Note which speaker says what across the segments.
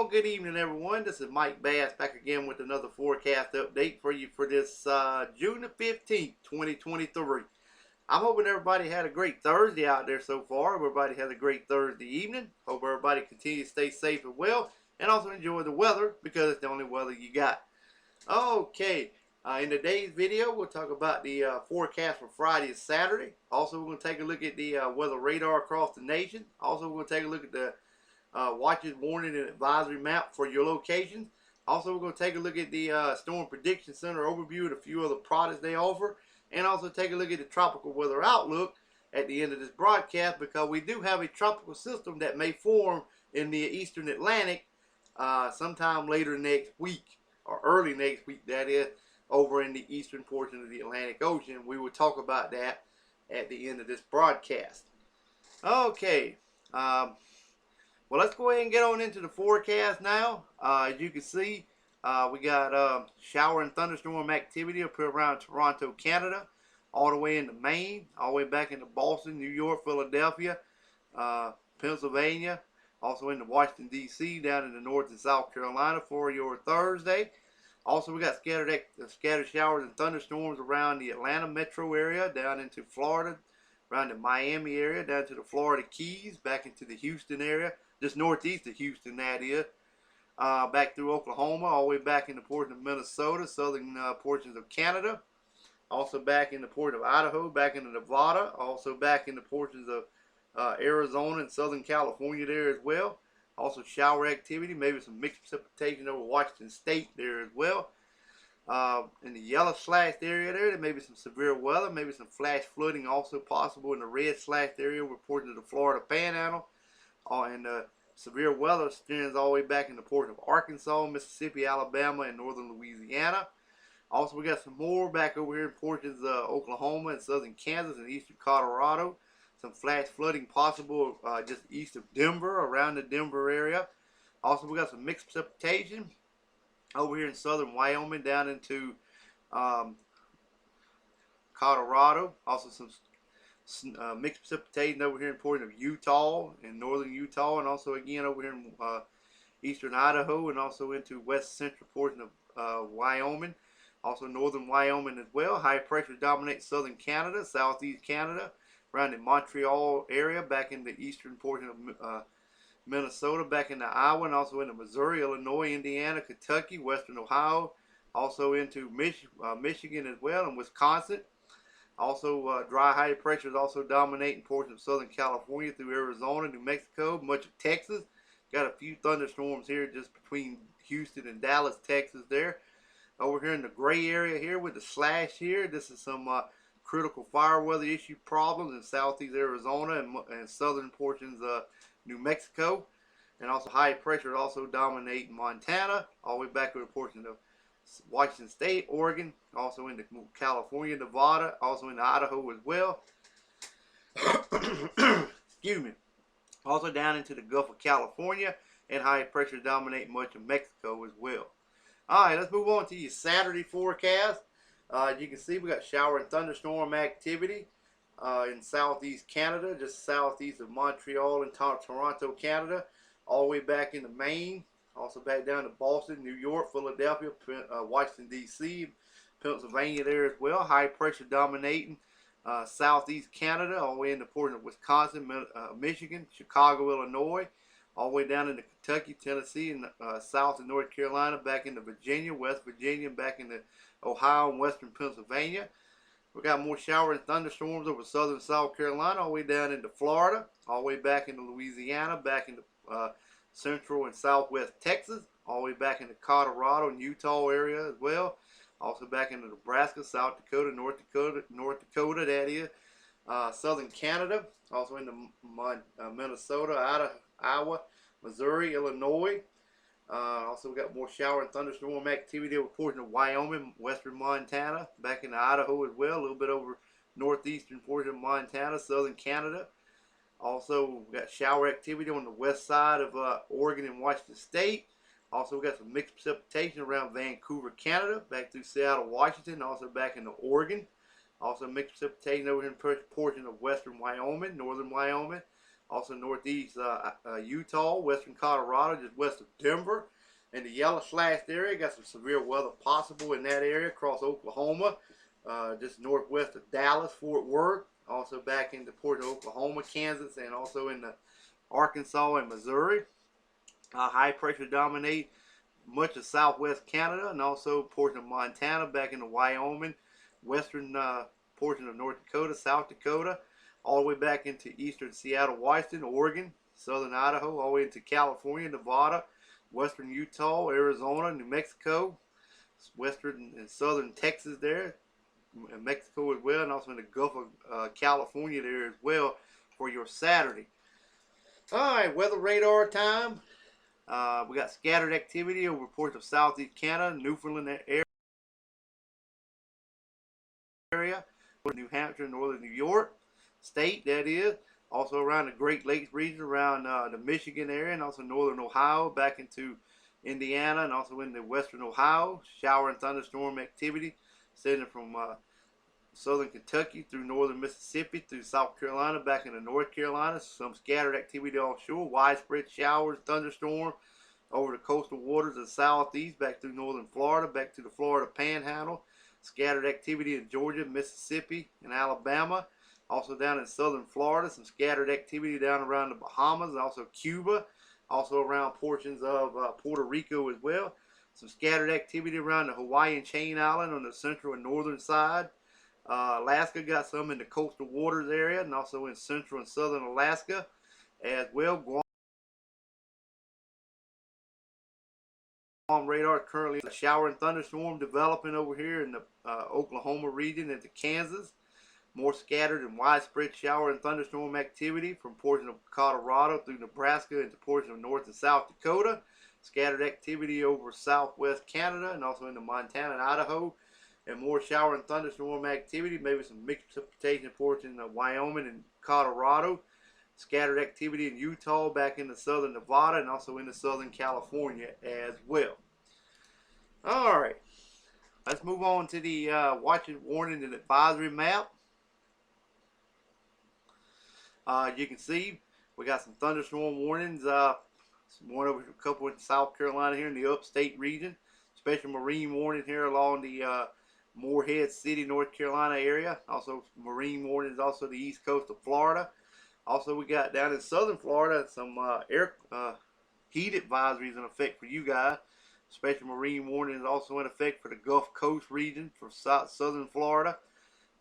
Speaker 1: Oh, good evening, everyone. This is Mike Bass back again with another forecast update for you for this June the 15th, 2023. I'm hoping everybody had a great Thursday out there so far. Everybody had a great Thursday evening. Hope everybody continues to stay safe and well and also enjoy the weather because it's the only weather you got. Okay, in today's video, we'll talk about the forecast for Friday and Saturday. Also, we're going to take a look at the weather radar across the nation. Also, we're going to take a look at the watches, warning, and advisory map for your locations. Also, we're going to take a look at the Storm Prediction Center overview and a few other products they offer. And also take a look at the tropical weather outlook at the end of this broadcast, because we do have a tropical system that may form in the eastern Atlantic sometime later next week, or early next week, that is, over in the eastern portion of the Atlantic Ocean. We will talk about that at the end of this broadcast. Okay. Well, let's go ahead and get on into the forecast now. As you can see, we got shower and thunderstorm activity up here around Toronto, Canada, all the way into Maine, all the way back into Boston, New York, Philadelphia, Pennsylvania, also into Washington, D.C., down into North and South Carolina for your Thursday. Also, we got scattered showers and thunderstorms around the Atlanta metro area, down into Florida, around the Miami area, down to the Florida Keys, back into the Houston area, just northeast of Houston, that is. Back through Oklahoma, all the way back in the portion of Minnesota, southern portions of Canada. Also back in the port of Idaho, back into Nevada. Also back in the portions of Arizona and southern California there as well. Also shower activity, maybe some mixed precipitation over Washington State there as well. In the yellow slashed area there may be some severe weather, maybe some flash flooding also possible in the red slashed area over portions of the Florida Panhandle. And severe weather extends all the way back in the portion of Arkansas, Mississippi, Alabama, and northern Louisiana. Also, we got some more back over here in portions of Oklahoma and southern Kansas and eastern Colorado. Some flash flooding possible just east of Denver, around the Denver area. Also, we got some mixed precipitation over here in southern Wyoming down into Colorado. Also, some mixed precipitation over here in portion of Utah and northern Utah, and also again over here in eastern Idaho, and also into west central portion of Wyoming, also northern Wyoming as well. High pressure dominates southern Canada, southeast Canada, around the Montreal area, back in the eastern portion of Minnesota, back into Iowa, and also into Missouri, Illinois, Indiana, Kentucky, western Ohio, also into Michigan as well, and Wisconsin. Also, dry high pressure is also dominating portions of southern California through Arizona, New Mexico, much of Texas. Got a few thunderstorms here just between Houston and Dallas, Texas there. Over here in the gray area here with the slash here, this is some critical fire weather issue problems in southeast Arizona and southern portions of New Mexico. And also high pressure also dominating Montana, all the way back to the portion of Washington State, Oregon, also into California, Nevada, also into Idaho as well. Excuse me. Also down into the Gulf of California, and high pressure dominate much of Mexico as well. Alright, let's move on to your Saturday forecast. You can see we got shower and thunderstorm activity in southeast Canada, just southeast of Montreal and Toronto, Canada, all the way back into Maine. Also back down to Boston, New York, Philadelphia, Washington, D.C., Pennsylvania there as well. High pressure dominating southeast Canada, all the way into portion of Wisconsin, Michigan, Chicago, Illinois, all the way down into Kentucky, Tennessee, and south and North Carolina, back into Virginia, West Virginia, back into Ohio and western Pennsylvania. We got more shower and thunderstorms over southern South Carolina, all the way down into Florida, all the way back into Louisiana, back into central and southwest Texas, all the way back into Colorado and Utah area as well. Also back into Nebraska, South Dakota, North Dakota, that is. Southern Canada, also into Minnesota, Iowa, Missouri, Illinois. Also we got more shower and thunderstorm activity over portion of Wyoming, western Montana, back into Idaho as well, a little bit over northeastern portion of Montana, southern Canada. Also, we got shower activity on the west side of Oregon and Washington State. Also, we got some mixed precipitation around Vancouver, Canada, back through Seattle, Washington, also back into Oregon. Also, mixed precipitation over in portion of western Wyoming, northern Wyoming, Also northeast Utah, western Colorado, just west of Denver. In the yellow slashed area, got some severe weather possible in that area across Oklahoma, just northwest of Dallas, Fort Worth, also back into portions of Oklahoma, Kansas, and also in the Arkansas and Missouri. High pressure dominate much of southwest Canada and also portion of Montana, back into Wyoming, western portion of North Dakota, South Dakota, all the way back into eastern Seattle, Washington, Oregon, southern Idaho, all the way into California, Nevada, western Utah, Arizona, New Mexico, western and southern Texas there, and Mexico as well, and also in the Gulf of California there as well for your Saturday. Alright, weather radar time. We got scattered activity over portions of southeast Canada, Newfoundland area, New Hampshire, northern New York state, that is. Also around the Great Lakes region, around the Michigan area, and also northern Ohio, back into Indiana, and also into western Ohio. Shower and thunderstorm activity extending from southern Kentucky through northern Mississippi, through South Carolina, back into North Carolina. Some scattered activity offshore, widespread showers, thunderstorm over the coastal waters of the southeast, back through northern Florida, back to the Florida Panhandle. Scattered activity in Georgia, Mississippi, and Alabama. Also down in southern Florida, some scattered activity down around the Bahamas, and also Cuba. Also around portions of Puerto Rico as well. Some scattered activity around the Hawaiian Chain Island on the central and northern side. Alaska got some in the coastal waters area, and also in central and southern Alaska as well. Guam radar currently a shower and thunderstorm developing over here in the Oklahoma region into Kansas. More scattered and widespread shower and thunderstorm activity from portions of Colorado through Nebraska into portions of North and South Dakota. Scattered activity over southwest Canada and also into Montana and Idaho. And more shower and thunderstorm activity, maybe some mixed precipitation portions of Wyoming and Colorado. Scattered activity in Utah, back into southern Nevada, and also into southern California as well. Alright, let's move on to the watch, warning, and advisory map. You can see we got some thunderstorm warnings. One over a couple in South Carolina here in the upstate region. Special marine warning here along the Morehead City, North Carolina area. Also marine warnings also the east coast of Florida. Also we got down in southern Florida some heat advisories in effect for you guys. Special marine warning is also in effect for the Gulf Coast region for southern Florida.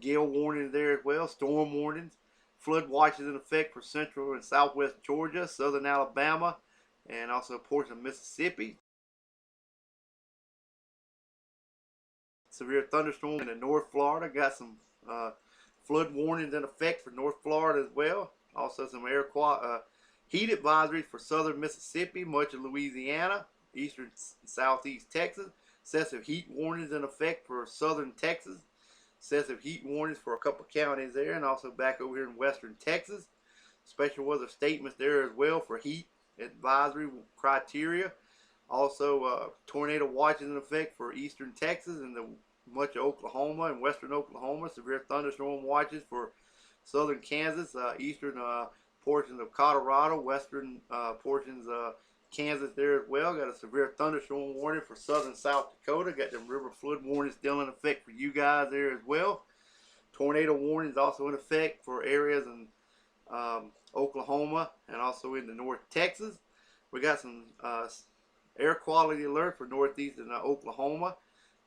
Speaker 1: Gale warnings there as well. Storm warnings. Flood watches in effect for central and southwest Georgia, southern Alabama, and also a portion of Mississippi. Severe thunderstorm in the North Florida. Got some flood warnings in effect for North Florida as well. Also some heat advisories for southern Mississippi, much of Louisiana, eastern and southeast Texas. Excessive heat warnings in effect for southern Texas. Excessive heat warnings for a couple counties there, and also back over here in western Texas. Special weather statements there as well for heat advisory criteria. Also tornado watches in effect for eastern Texas and much of Oklahoma and western Oklahoma. Severe thunderstorm watches for southern Kansas, eastern portions of Colorado, western portions of Kansas there as well. Got a severe thunderstorm warning for southern South Dakota. Got them river flood warnings still in effect for you guys there as well. Tornado warnings also in effect for areas in Oklahoma and also in the North Texas. We got some air quality alert for northeastern Oklahoma.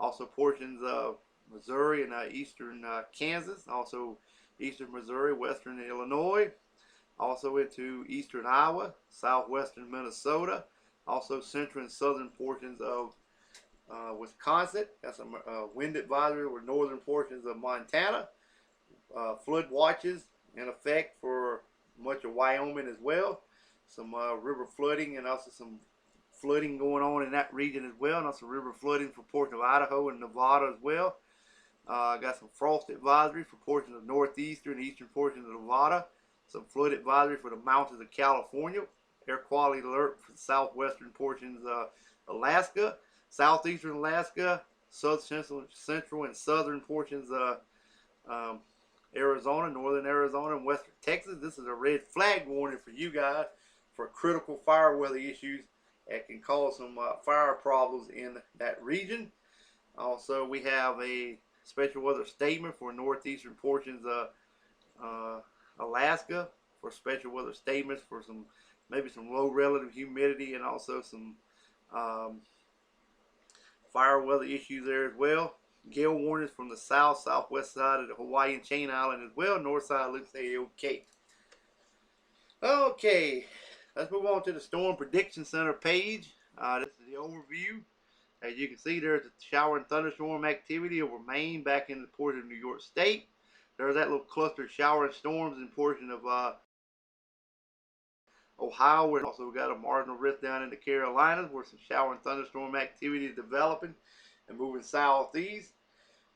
Speaker 1: Also portions of Missouri and eastern Kansas. Also eastern Missouri, western Illinois. Also into eastern Iowa, southwestern Minnesota, also central and southern portions of Wisconsin. Got some wind advisory over northern portions of Montana. Flood watches in effect for much of Wyoming as well. Some river flooding and also some flooding going on in that region as well. And also river flooding for portions of Idaho and Nevada as well. Got some frost advisory for portions of northeastern and eastern portions of Nevada. Some flood advisory for the mountains of California. Air quality alert for the southwestern portions of Alaska. Southeastern Alaska. Central and southern portions of Arizona, northern Arizona, and western Texas. This is a red flag warning for you guys for critical fire weather issues that can cause some fire problems in that region. Also, we have a special weather statement for northeastern portions of Alaska, for special weather statements for maybe some low relative humidity, and also some fire weather issues there as well. Gale warnings from the southwest side of the Hawaiian chain island as well. North side looks okay. Okay, let's move on to the Storm Prediction Center page. This is the overview. As you can see, there's a shower and thunderstorm activity over Maine back in the portion of New York State. There's that little cluster of shower and storms in portion of Ohio. We also got a marginal rift down in the Carolinas where some shower and thunderstorm activity is developing and moving southeast.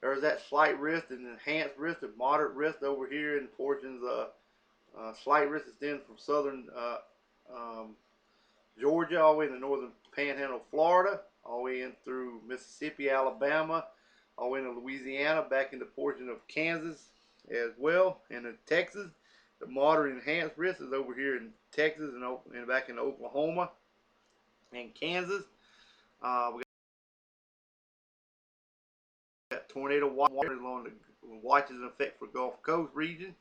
Speaker 1: There's that slight rift and enhanced rift and moderate rift over here in portions of slight risk extends from southern Georgia all the way in the northern panhandle of Florida, all the way in through Mississippi, Alabama, all the way into Louisiana, back into portion of Kansas as well, and in Texas. The moderate enhanced risk is over here in Texas and back in Oklahoma and Kansas. We got tornado watches along the watches in effect for Gulf Coast region.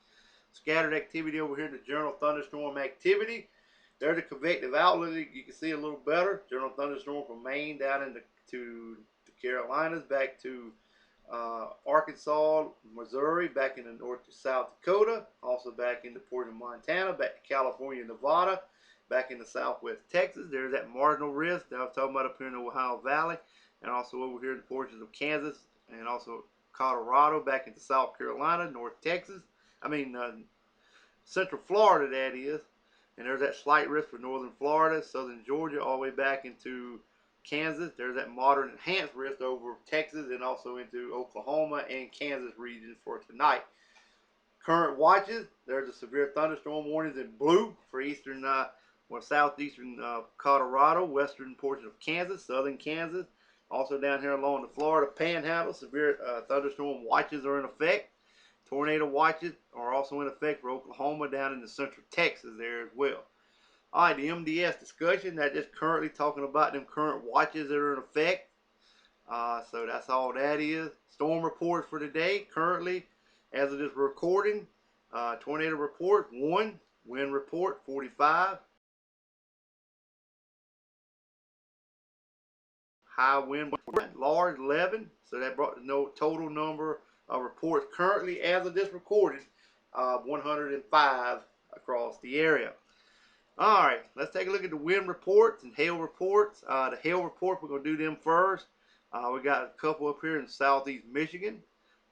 Speaker 1: Scattered activity over here in the general thunderstorm activity. There's the convective outlook. You can see a little better. General thunderstorm from Maine down into the Carolinas, back to Arkansas, Missouri, back into North to South Dakota, also back into portion of Montana, back to California, Nevada, back into Southwest Texas. There's that marginal risk that I was talking about up here in the Ohio Valley, and also over here in portions of Kansas and also Colorado, back into South Carolina, North Texas. Central Florida, that is. And there's that slight risk for northern Florida, southern Georgia, all the way back into Kansas. There's that moderate enhanced risk over Texas and also into Oklahoma and Kansas regions for tonight. Current watches, there's a severe thunderstorm warnings in blue for eastern southeastern Colorado, western portion of Kansas, southern Kansas. Also down here along the Florida Panhandle, severe thunderstorm watches are in effect. Tornado watches are also in effect for Oklahoma down in the central Texas there as well. All right, the MDS discussion, that just currently talking about them current watches that are in effect. So that's all that is. Storm reports for today, currently, as of this recording. Tornado report 1, wind report 45. High wind large 11. So that brought the total number reports currently as of this recording 105 across the area. All right, let's take a look at the wind reports and hail reports. The hail report, we're going to do them first. We got a couple up here in southeast Michigan,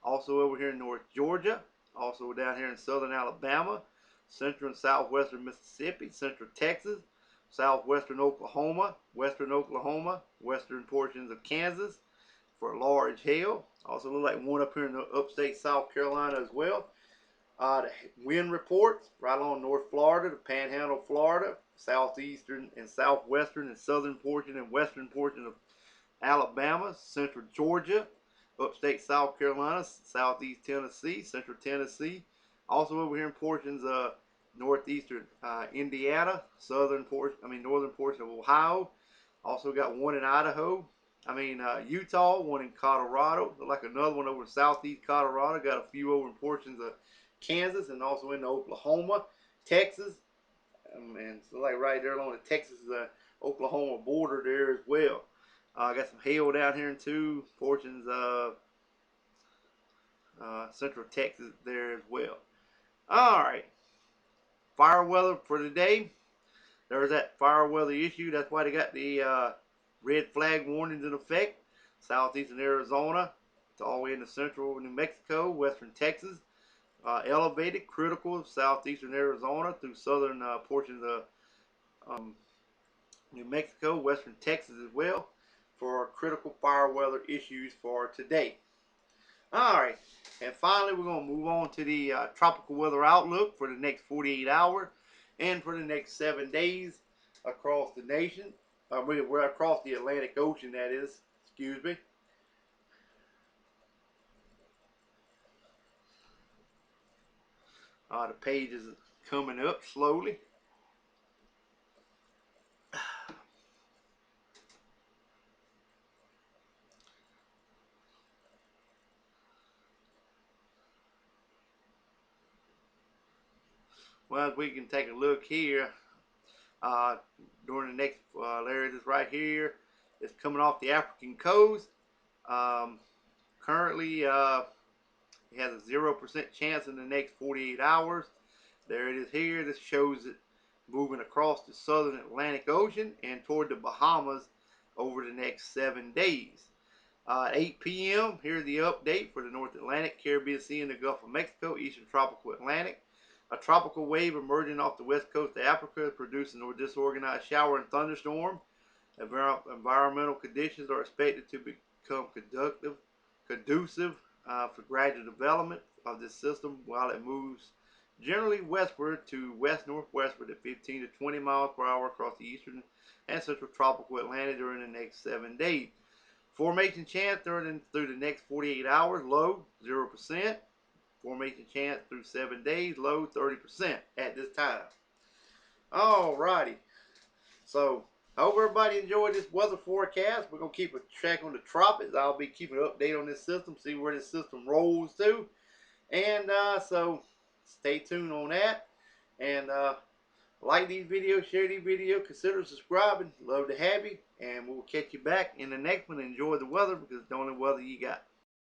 Speaker 1: also over here in North Georgia, also down here in southern Alabama, central and southwestern Mississippi, central Texas, southwestern Oklahoma, western portions of Kansas for large hail. Also look like one up here in the upstate South Carolina as well. The wind reports right along North Florida, the Panhandle of Florida, southeastern and southwestern and southern portion and western portion of Alabama, central Georgia, upstate South Carolina, southeast Tennessee, central Tennessee. Also over here in portions of northeastern Indiana, northern portion of Ohio. Also got one in Idaho. Utah, one in Colorado. Look like another one over in southeast Colorado. Got a few over in portions of Kansas and also in Oklahoma, Texas, and so like right there along the Texas-Oklahoma border there as well. Got some hail down here in two portions of central Texas there as well. All right, fire weather for today. There's that fire weather issue. That's why they got the red flag warnings in effect. Southeastern Arizona to all the way into central New Mexico, western Texas. Elevated, critical, southeastern Arizona through southern portions of New Mexico, western Texas as well, for critical fire weather issues for today. All right, and finally we're going to move on to the tropical weather outlook for the next 48 hours and for the next 7 days across the nation. We're across the Atlantic Ocean, that is, excuse me. The page is coming up slowly. Well, we can take a look here. Uh, During the next, there it is right here. It's coming off the African coast. Um, Currently, it has a 0% chance in the next 48 hours. There it is here. This shows it moving across the southern Atlantic Ocean and toward the Bahamas over the next 7 days. 8 p.m. Here's the update for the North Atlantic, Caribbean Sea, and the Gulf of Mexico, Eastern Tropical Atlantic. A tropical wave emerging off the west coast of Africa is producing a disorganized shower and thunderstorm. Environmental conditions are expected to become conducive for gradual development of this system while it moves generally westward to west-northwestward at 15 to 20 miles per hour across the eastern and central tropical Atlantic during the next 7 days. Formation chance through the next 48 hours, low 0%. Formation chance through 7 days, low 30% at this time. Alrighty. So, I hope everybody enjoyed this weather forecast. We're going to keep a track on the tropics. I'll be keeping an update on this system, see where this system rolls to. And so, stay tuned on that. And like these videos, share these videos, consider subscribing. Love to have you. And we'll catch you back in the next one. Enjoy the weather because it's the only weather you got.